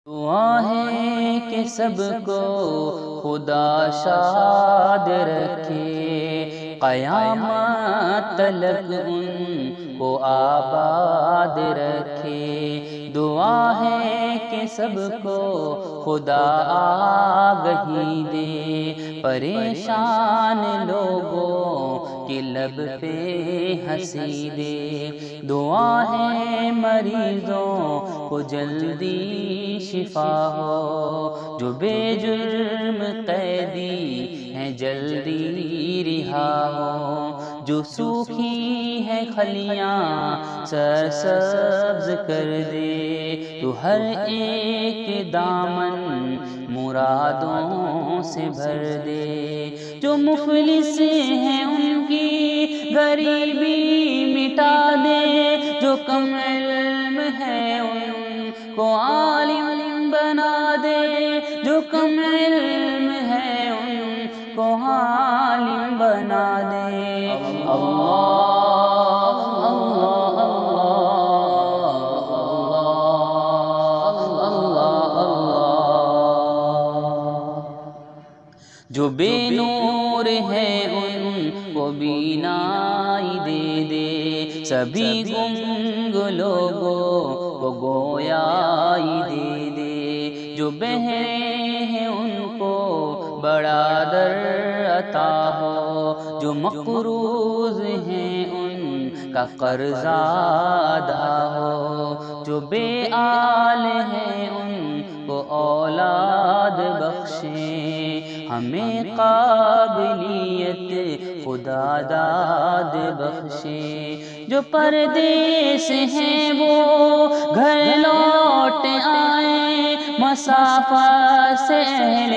دعا ہے کہ سب کو خدا شاد رکھے، قیامت تلک ان کو آباد رکھے۔ دعا ہے کہ سب کو خدا آگہی دے، پریشان لوگوں کے لب پہ ہنسی دے۔ دعا ہے مریضوں کو جلدی شفا ہو، جو بے جرم قیدی ہیں جلدی رہا ہو، جو سوکھی ہے کھلیاں سرسبز کر دے، تو ہر ایک دامن مرادوں سے بھر دے۔ جو مفلس ہیں ان کی غریبی مٹا دے، جو کم علم ہے ان کو عالم بنا دے، جو کم علم ہے ان کو عالم بنا دے۔ اللہ جو بے نور ہے ان کو بینائی دے دے، سبھی گنگ لوگوں کو گویائی دے دے۔ جو بہرے ہیں ان کو بڑا در عطا ہو، جو مقروض ہیں ان کا قرض ادا ہو، جو بے آل ہیں ان کو اولاد بخشیں۔ ہمیں قابلیت خدا داد بخشے، جو پردیس ہیں وہ گھر لوٹ آئیں، مسافت سے اہل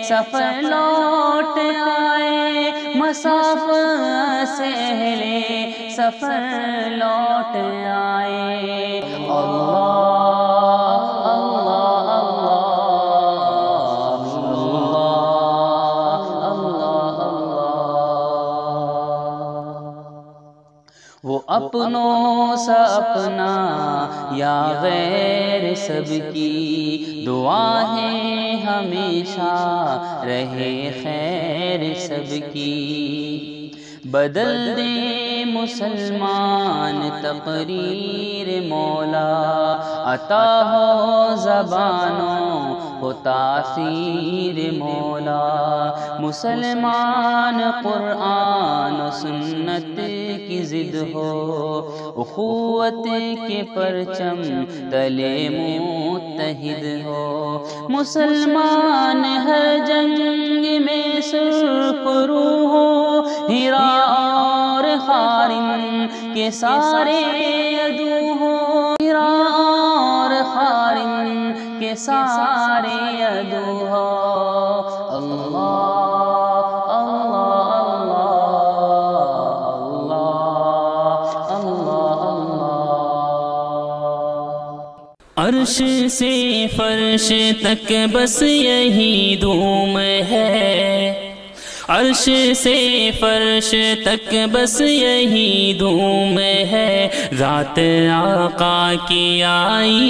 سفر لوٹ آئیں، مسافت سے اہل سفر لوٹ آئیں۔ اللہ وہ اپنوں سا اپنا یا غیر سب کی، دعا ہے ہمیشہ رہے خیر سب کی۔ بدل دے مسلمان تقریر مولا، عطا ہو زبانوں کو تاثیر مولا۔ مسلمان قرآن و سنت کی ضد ہو، اخوت کے پرچم تلے متحد ہو۔ مسلمان ہر جنگ میں سرخ روح ہو، ہیرا اور خارم کے سارے عدو ہو، ہیرا اور خارم کے سارے عدو ہو۔ اللہ عرش سے فرش تک بس یہی دھوم ہے، عرش سے فرش تک بس یہی دھوم ہے، ذات آقا کی آئی